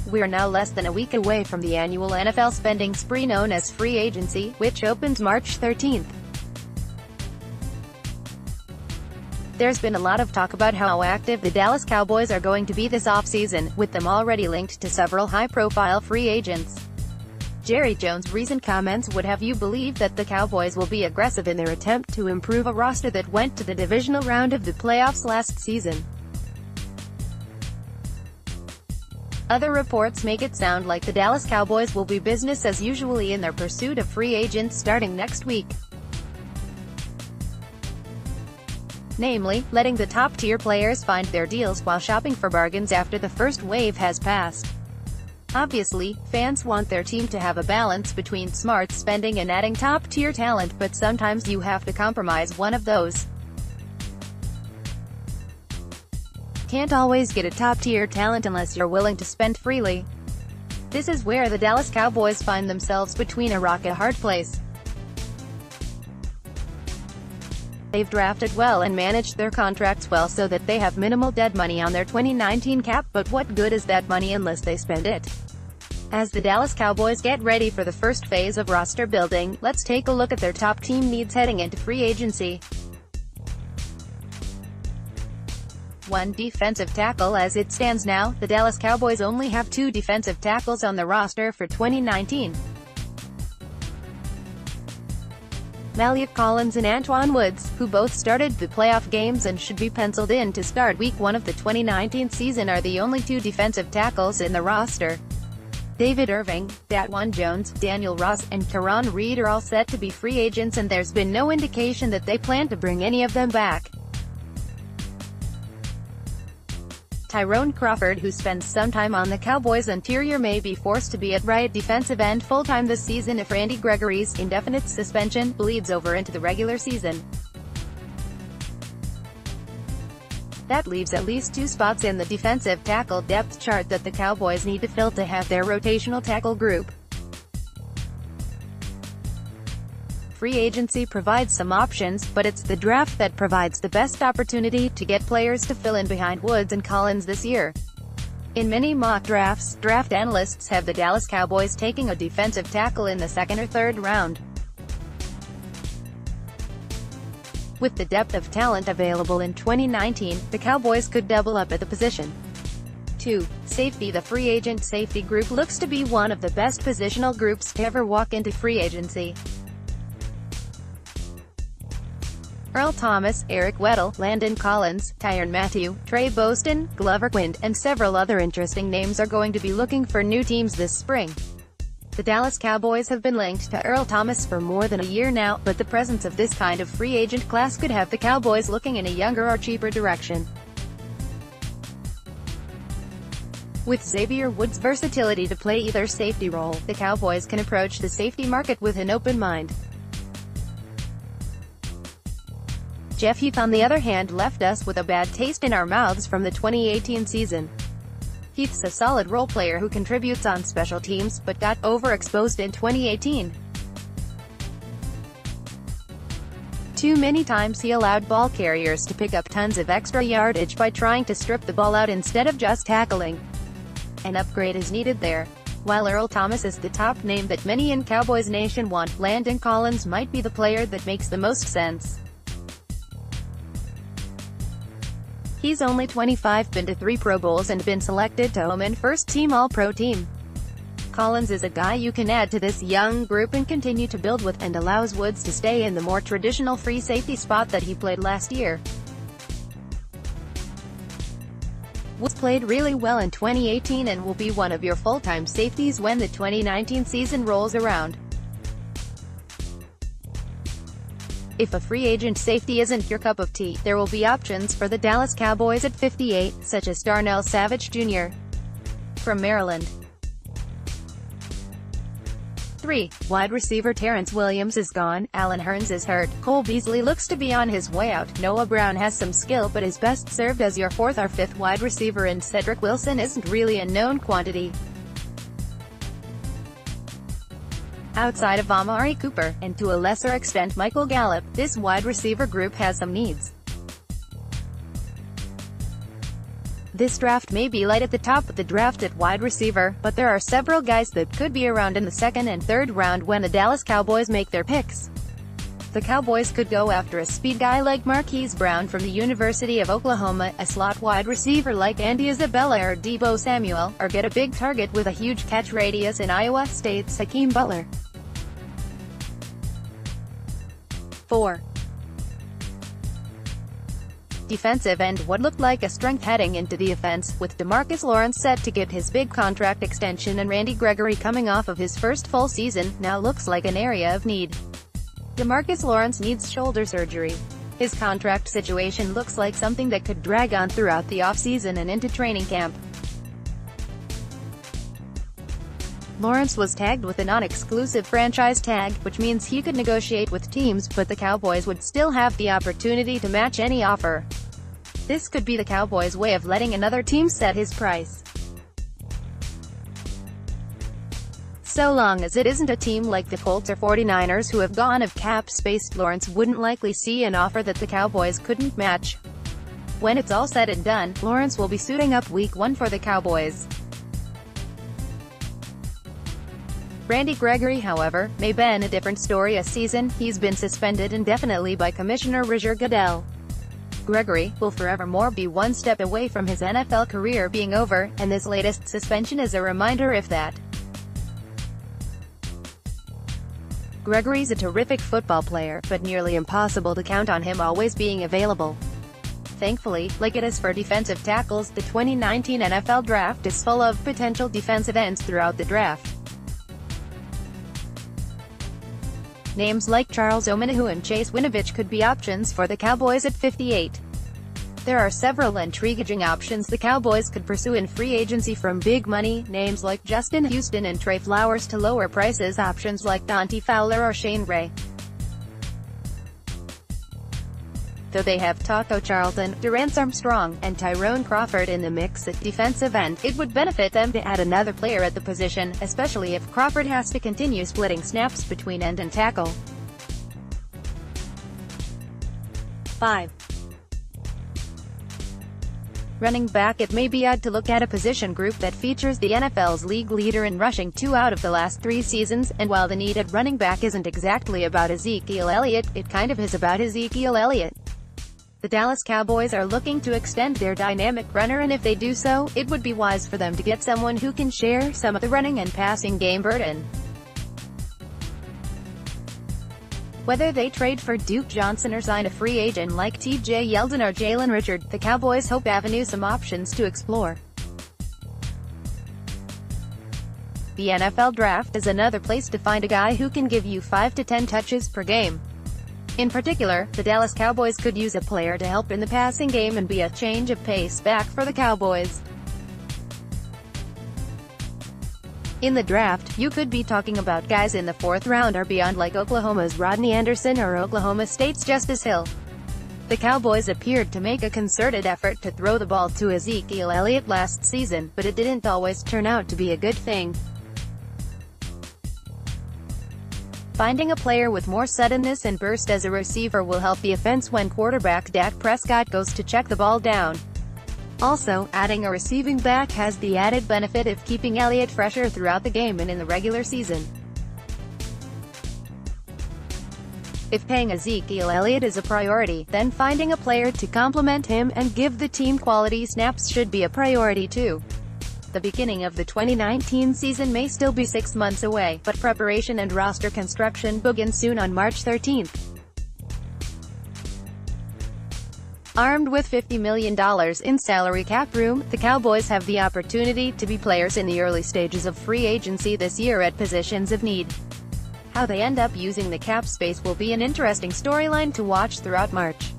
We're now less than a week away from the annual NFL spending spree known as free agency, which opens March 13th. There's been a lot of talk about how active the Dallas Cowboys are going to be this offseason, with them already linked to several high-profile free agents. Jerry Jones' recent comments would have you believe that the Cowboys will be aggressive in their attempt to improve a roster that went to the divisional round of the playoffs last season. Other reports make it sound like the Dallas Cowboys will be business as usual in their pursuit of free agents starting next week. Namely, letting the top-tier players find their deals while shopping for bargains after the first wave has passed. Obviously, fans want their team to have a balance between smart spending and adding top-tier talent, but sometimes you have to compromise one of those. Can't always get a top-tier talent unless you're willing to spend freely. This is where the Dallas Cowboys find themselves between a rock and a hard place. They've drafted well and managed their contracts well so that they have minimal dead money on their 2019 cap, but what good is that money unless they spend it? As the Dallas Cowboys get ready for the first phase of roster building, let's take a look at their top team needs heading into free agency. 1. Defensive tackle. As it stands now, the Dallas Cowboys only have 2 defensive tackles on the roster for 2019. Maliek Collins and Antwaun Woods, who both started the playoff games and should be penciled in to start Week 1 of the 2019 season, are the only 2 defensive tackles in the roster. David Irving, Datwan Jones, Daniel Ross, and Karan Reed are all set to be free agents, and there's been no indication that they plan to bring any of them back. Tyrone Crawford, who spends some time on the Cowboys' interior, may be forced to be at right defensive end full-time this season if Randy Gregory's indefinite suspension bleeds over into the regular season. That leaves at least 2 spots in the defensive tackle depth chart that the Cowboys need to fill to have their rotational tackle group. Free agency provides some options, but it's the draft that provides the best opportunity to get players to fill in behind Woods and Collins this year. In many mock drafts, draft analysts have the Dallas Cowboys taking a defensive tackle in the 2nd or 3rd round. With the depth of talent available in 2019, the Cowboys could double up at the position. 2. Safety. The free agent safety group looks to be one of the best positional groups to ever walk into free agency. Earl Thomas, Eric Weddle, Landon Collins, Tyrann Mathieu, Trey Boston, Glover Quinn, and several other interesting names are going to be looking for new teams this spring. The Dallas Cowboys have been linked to Earl Thomas for more than a year now, but the presence of this kind of free agent class could have the Cowboys looking in a younger or cheaper direction. With Xavier Woods' versatility to play either safety role, the Cowboys can approach the safety market with an open mind. Jeff Heath, on the other hand, left us with a bad taste in our mouths from the 2018 season. Heath's a solid role player who contributes on special teams, but got overexposed in 2018. Too many times he allowed ball carriers to pick up tons of extra yardage by trying to strip the ball out instead of just tackling. An upgrade is needed there. While Earl Thomas is the top name that many in Cowboys Nation want, Landon Collins might be the player that makes the most sense. He's only 25, been to 3 Pro Bowls and been selected to Oman first-team All-Pro team. Collins is a guy you can add to this young group and continue to build with, and allows Woods to stay in the more traditional free safety spot that he played last year. Woods played really well in 2018 and will be one of your full-time safeties when the 2019 season rolls around. If a free agent safety isn't your cup of tea, there will be options for the Dallas Cowboys at 58, such as Darnell Savage Jr. from Maryland. 3. Wide receiver. Terrence Williams is gone, Allen Hurns is hurt, Cole Beasley looks to be on his way out, Noah Brown has some skill but is best served as your 4th or 5th wide receiver, and Cedric Wilson isn't really a known quantity. Outside of Amari Cooper, and to a lesser extent Michael Gallup, this wide receiver group has some needs. This draft may be light at the top of the draft at wide receiver, but there are several guys that could be around in the second and third round when the Dallas Cowboys make their picks. The Cowboys could go after a speed guy like Marquise Brown from the University of Oklahoma, a slot wide receiver like Andy Isabella or Deebo Samuel, or get a big target with a huge catch radius in Iowa State's Hakeem Butler. 4. Defensive end. What looked like a strength heading into the offense, with DeMarcus Lawrence set to get his big contract extension and Randy Gregory coming off of his first full season, now looks like an area of need. DeMarcus Lawrence needs shoulder surgery. His contract situation looks like something that could drag on throughout the offseason and into training camp. Lawrence was tagged with a non-exclusive franchise tag, which means he could negotiate with teams, but the Cowboys would still have the opportunity to match any offer. This could be the Cowboys' way of letting another team set his price. So long as it isn't a team like the Colts or 49ers who have gone of cap space, Lawrence wouldn't likely see an offer that the Cowboys couldn't match. When it's all said and done, Lawrence will be suiting up Week 1 for the Cowboys. Randy Gregory, however, may be a different story. A season, he's been suspended indefinitely by Commissioner Roger Goodell. Gregory will forevermore be one step away from his NFL career being over, and this latest suspension is a reminder of that. Gregory's a terrific football player, but nearly impossible to count on him always being available. Thankfully, like it is for defensive tackles, the 2019 NFL Draft is full of potential defensive ends throughout the draft. Names like Charles Omenihu and Chase Winovich could be options for the Cowboys at 58. There are several intriguing options the Cowboys could pursue in free agency, from big money names like Justin Houston and Trey Flowers to lower prices options like Dante Fowler or Shane Ray. Though they have Taco Charlton, Durance Armstrong, and Tyrone Crawford in the mix at defensive end, it would benefit them to add another player at the position, especially if Crawford has to continue splitting snaps between end and tackle. 5. Running back. It may be odd to look at a position group that features the NFL's league leader in rushing 2 out of the last 3 seasons, and while the need at running back isn't exactly about Ezekiel Elliott, it kind of is about Ezekiel Elliott. The Dallas Cowboys are looking to extend their dynamic runner, and if they do so, it would be wise for them to get someone who can share some of the running and passing game burden. Whether they trade for Duke Johnson or sign a free agent like T.J. Yeldon or Jalen Richard, the Cowboys hope avenue some options to explore. The NFL Draft is another place to find a guy who can give you 5 to 10 touches per game. In particular, the Dallas Cowboys could use a player to help in the passing game and be a change of pace back for the Cowboys. In the draft, you could be talking about guys in the 4th round or beyond like Oklahoma's Rodney Anderson or Oklahoma State's Justice Hill. The Cowboys appeared to make a concerted effort to throw the ball to Ezekiel Elliott last season, but it didn't always turn out to be a good thing. Finding a player with more suddenness and burst as a receiver will help the offense when quarterback Dak Prescott goes to check the ball down. Also, adding a receiving back has the added benefit of keeping Elliott fresher throughout the game and in the regular season. If paying Ezekiel Elliott is a priority, then finding a player to complement him and give the team quality snaps should be a priority too. The beginning of the 2019 season may still be 6 months away, but preparation and roster construction begin soon on March 13th. Armed with $50 million in salary cap room, the Cowboys have the opportunity to be players in the early stages of free agency this year at positions of need. How they end up using the cap space will be an interesting storyline to watch throughout March.